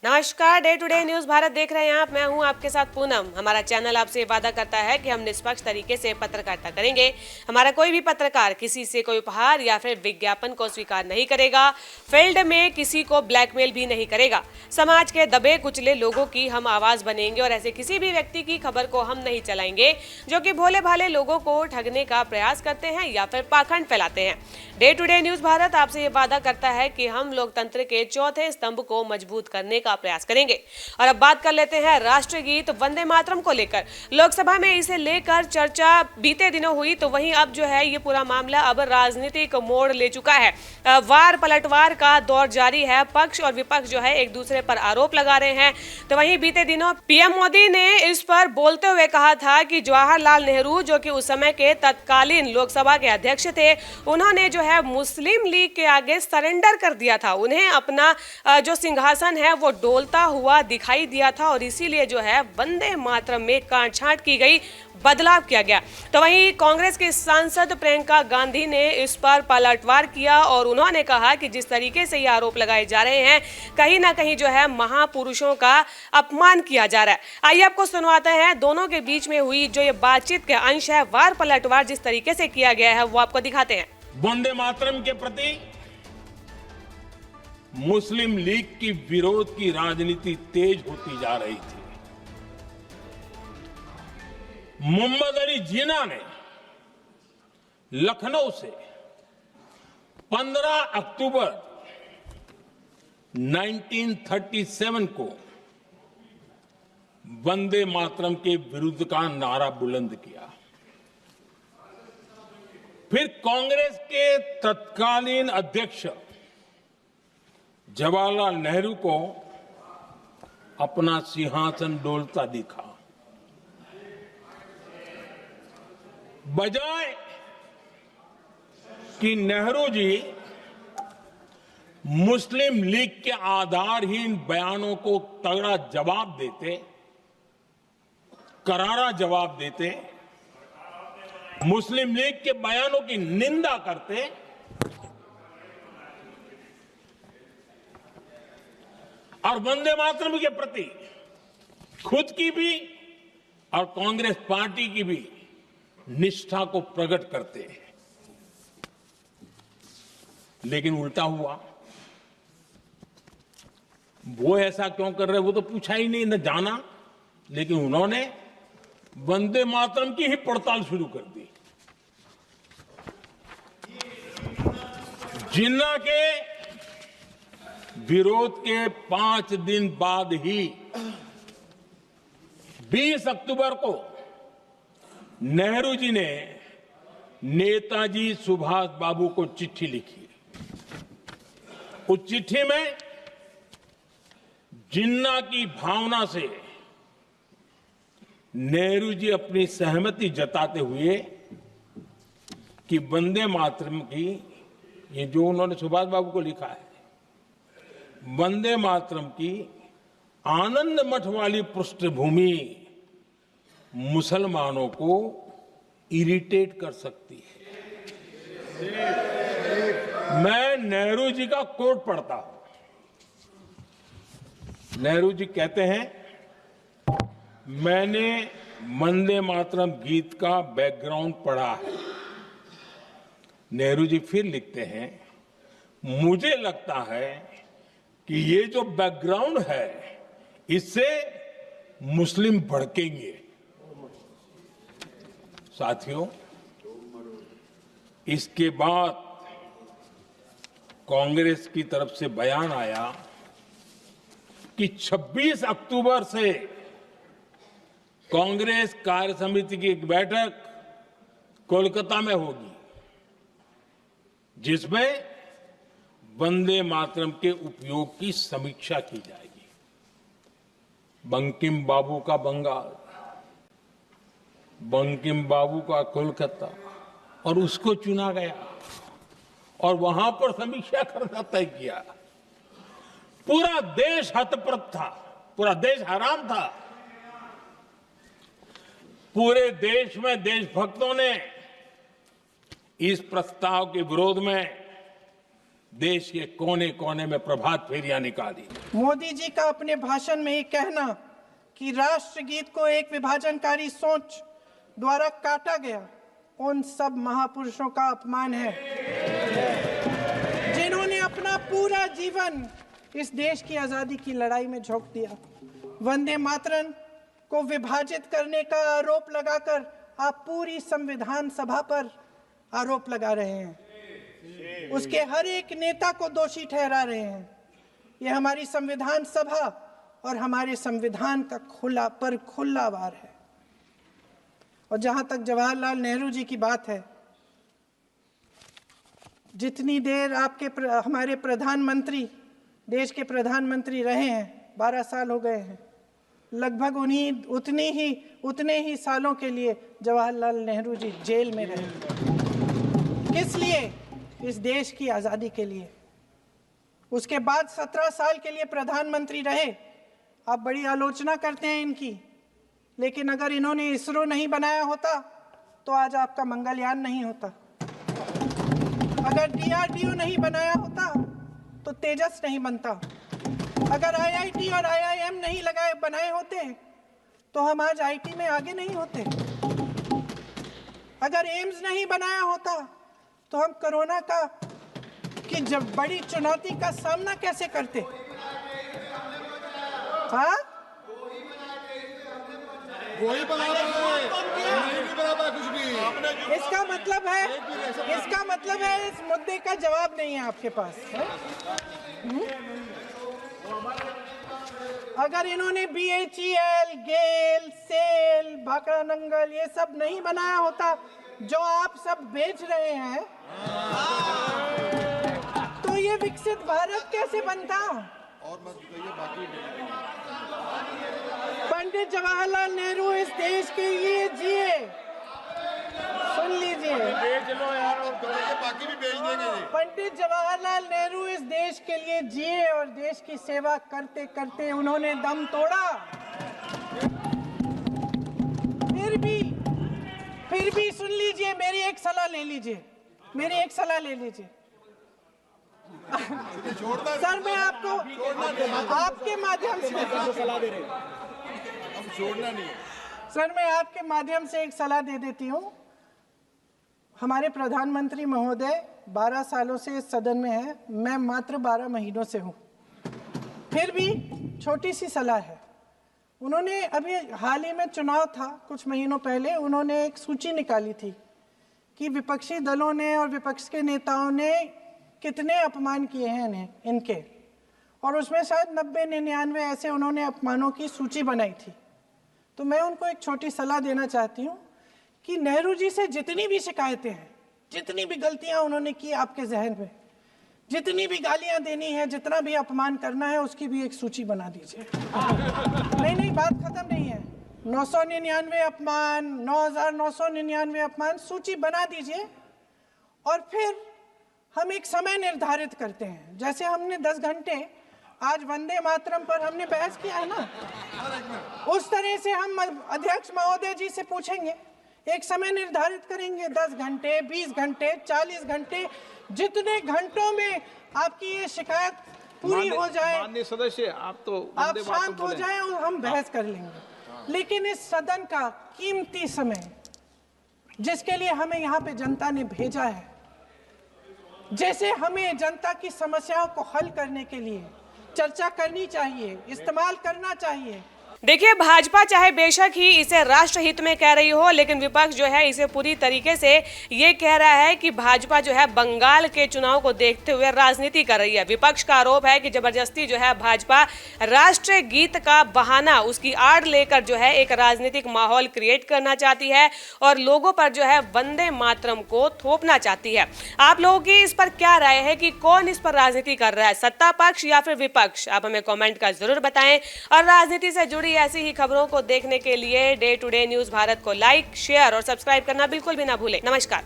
नमस्कार, day to day news Bharat देख रहे हैं आप। मैं हूं आपके साथ पूनम। हमारा चैनल आपसे वादा करता है कि हम निष्पक्ष तरीके से पत्रकारिता करेंगे। हमारा कोई भी पत्रकार किसी से कोई उपहार या फिर विज्ञापन को स्वीकार नहीं करेगा। फील्ड में किसी को ब्लैकमेल भी नहीं करेगा। समाज के दबे कुचले लोगों की हम आवाज बनेंगे और ऐसे किसी भी व्यक्ति की खबर को हम नहीं चलाएंगे जो कि भोले भाले लोगों को ठगने का प्रयास करते हैं या फिर पाखंड फैलाते हैं। Day to day news Bharat आपसे ये वादा करता है कि हम लोकतंत्र के चौथे स्तंभ को मजबूत करने का प्रयास करेंगे। और अब बात कर लेते हैं राष्ट्रीय गीत वंदे मातरम को लेकर। लोकसभा में इसे लेकर चर्चा बीते दिनों हुई, तो वहीं अब जो है ये पूरा मामला अब राजनीतिक मोड़ ले चुका है। वार पलटवार का दौर जारी है। पक्ष और विपक्ष जो है एक दूसरे पर आरोप लगा रहे हैं। तो वहीं बीते दिनों पीएम मोदी ने इस पर बोलते हुए कहा था कि जवाहरलाल नेहरू, जो कि उस समय के तत्कालीन लोकसभा के अध्यक्ष थे, उन्होंने जो है मुस्लिम लीग के आगे सरेंडर कर दिया था। उन्हें अपना जो सिंहासन है वो डोलता हुआ दिखाई दिया था और इसीलिए जो है वंदे मातरम में कांट-छांट की गई, बदलाव किया गया। तो वहीं कांग्रेस के सांसद प्रियंका गांधी ने इस पर पलटवार किया और उन्होंने कहा कि जिस तरीके से ये आरोप लगाए जा रहे हैं, कहीं ना कहीं जो है महापुरुषों का अपमान किया जा रहा है। आइए आपको सुनवाते हैं दोनों के बीच में हुई जो ये बातचीत के अंश है। वार पलटवार जिस तरीके से किया गया है वो आपको दिखाते हैं। वंदे मातरम के प्रति मुस्लिम लीग की विरोध की राजनीति तेज होती जा रही थी। मोहम्मद अली जिन्ना ने लखनऊ से 15 अक्टूबर 1937 को वंदे मातरम के विरुद्ध का नारा बुलंद किया। फिर कांग्रेस के तत्कालीन अध्यक्ष जवाहरलाल नेहरू को अपना सिंहासन डोलता दिखा। बजाय कि नेहरू जी मुस्लिम लीग के आधारहीन बयानों को तगड़ा जवाब देते, करारा जवाब देते, मुस्लिम लीग के बयानों की निंदा करते, और वंदे मातरम के प्रति खुद की भी और कांग्रेस पार्टी की भी निष्ठा को प्रकट करते हैं। लेकिन उल्टा हुआ। वो ऐसा क्यों कर रहे वो तो पूछा ही नहीं, न जाना। लेकिन उन्होंने वंदे मातरम की ही पड़ताल शुरू कर दी। जिन्ना के विरोध के 5 दिन बाद ही 20 अक्टूबर को नेहरू जी ने नेताजी सुभाष बाबू को चिट्ठी लिखी। उस चिट्ठी में जिन्ना की भावना से नेहरू जी अपनी सहमति जताते हुए कि वंदे मातरम की, ये जो उन्होंने सुभाष बाबू को लिखा है, वंदे मातरम की आनंद मठ वाली पृष्ठभूमि मुसलमानों को इरिटेट कर सकती है। मैं नेहरू जी का कोट पढ़ता हूं। नेहरू जी कहते हैं, मैंने वंदे मातरम गीत का बैकग्राउंड पढ़ा है। नेहरू जी फिर लिखते हैं, मुझे लगता है कि ये जो बैकग्राउंड है इससे मुस्लिम भड़केंगे। साथियों, इसके बाद कांग्रेस की तरफ से बयान आया कि 26 अक्टूबर से कांग्रेस कार्य समिति की एक बैठक कोलकाता में होगी, जिसमें वंदे मातरम के उपयोग की समीक्षा की जाएगी। बंकिम बाबू का बंगाल, बंकिम बाबू का कोलकाता, और उसको चुना गया और वहां पर समीक्षा करना तय किया। पूरा देश हतप्रभ था, पूरा देश हैरान था। पूरे देश में देशभक्तों ने इस प्रस्ताव के विरोध में देश के कोने कोने में प्रभात फेरियां निकाली। मोदी जी का अपने भाषण में ये कहना कि राष्ट्रगीत को एक विभाजनकारी सोच द्वारा काटा गया, उन सब महापुरुषों का अपमान है जिन्होंने अपना पूरा जीवन इस देश की आजादी की लड़ाई में झोंक दिया। वंदे मातरम को विभाजित करने का आरोप लगाकर आप पूरी संविधान सभा पर आरोप लगा रहे हैं, उसके हर एक नेता को दोषी ठहरा रहे हैं। यह हमारी संविधान सभा और हमारे संविधान का खुला वार है। और जहां तक जवाहरलाल नेहरू जी की बात है, जितनी देर हमारे प्रधानमंत्री देश के प्रधानमंत्री रहे हैं, 12 साल हो गए हैं, लगभग उतने ही सालों के लिए जवाहरलाल नेहरू जी जेल में रहे। किस लिए? इस देश की आज़ादी के लिए। उसके बाद 17 साल के लिए प्रधानमंत्री रहे। आप बड़ी आलोचना करते हैं इनकी, लेकिन अगर इन्होंने इसरो नहीं बनाया होता तो आज आपका मंगलयान नहीं होता। अगर DRDO नहीं बनाया होता तो तेजस नहीं बनता। अगर IIT और IIM नहीं बनाए होते तो हम आज IT में आगे नहीं होते। अगर एम्स नहीं बनाया होता तो हम कोरोना की जब बड़ी चुनौती का सामना कैसे करते? हाँ, वही बना रहा है कुछ भी। इसका मतलब है इस मुद्दे का जवाब नहीं है आपके पास है? अगर इन्होंने BHEL, गेल, सेल, भाखड़ा नंगल ये सब नहीं बनाया होता जो आप सब बेच रहे हैं, तो ये विकसित भारत कैसे बनता? और मत कहिए बाकी। पंडित जवाहरलाल नेहरू इस देश के लिए जिए। सुन लीजिए, बेच लो यार, बाकी भी बेच देंगे जी। पंडित जवाहरलाल नेहरू इस देश के लिए जिए और देश की सेवा करते करते उन्होंने दम तोड़ा। फिर भी सुन लीजिए, मेरी एक सलाह ले लीजिए। सर, मैं आपके माध्यम से सलाह दे रहे हैं, अब छोड़ना नहीं है। सर, मैं आपके माध्यम से एक सलाह दे देती हूँ। हमारे प्रधानमंत्री महोदय 12 सालों से इस सदन में हैं, मैं मात्र 12 महीनों से हूँ। फिर भी छोटी सी सलाह है। उन्होंने अभी हाल ही में चुनाव था, कुछ महीनों पहले उन्होंने एक सूची निकाली थी कि विपक्षी दलों ने और विपक्ष के नेताओं ने कितने अपमान किए हैं इनके, और उसमें शायद 90-99 ऐसे उन्होंने अपमानों की सूची बनाई थी। तो मैं उनको एक छोटी सलाह देना चाहती हूँ कि नेहरू जी से जितनी भी शिकायतें हैं, जितनी भी गलतियाँ उन्होंने की आपके जहन में, जितनी भी गालियाँ देनी है, जितना भी अपमान करना है, उसकी भी एक सूची बना दीजिए। नहीं, बात खत्म नहीं है। 999 अपमान, 9,999 अपमान, सूची बना दीजिए और फिर हम एक समय निर्धारित करते हैं। जैसे हमने 10 घंटे आज वंदे मातरम पर हमने बहस किया है ना, उस तरह से हम अध्यक्ष महोदय जी से पूछेंगे, एक समय निर्धारित करेंगे, 10 घंटे, 20 घंटे, 40 घंटे, जितने घंटों में आपकी ये शिकायत पूरी हो जाए, माननीय सदस्य, आप शांत हो जाएं और हम बहस कर लेंगे। लेकिन इस सदन का कीमती समय, जिसके लिए हमें यहाँ पे जनता ने भेजा है, जैसे हमें जनता की समस्याओं को हल करने के लिए चर्चा करनी चाहिए, इस्तेमाल करना चाहिए। देखिए, भाजपा चाहे बेशक ही इसे राष्ट्रहित में कह रही हो, लेकिन विपक्ष जो है इसे पूरी तरीके से ये कह रहा है कि भाजपा जो है बंगाल के चुनाव को देखते हुए राजनीति कर रही है। विपक्ष का आरोप है कि जबरदस्ती जो है भाजपा राष्ट्रीय गीत का बहाना, उसकी आड़ लेकर जो है एक राजनीतिक माहौल क्रिएट करना चाहती है और लोगों पर जो है वंदे मातरम को थोपना चाहती है। आप लोगों की इस पर क्या राय है कि कौन इस पर राजनीति कर रहा है, सत्ता पक्ष या फिर विपक्ष? आप हमें कमेंट कर जरूर बताएं और राजनीति से जुड़ी ऐसी ही खबरों को देखने के लिए day to day news Bharat को लाइक, शेयर और सब्सक्राइब करना बिल्कुल भी ना भूलें। नमस्कार।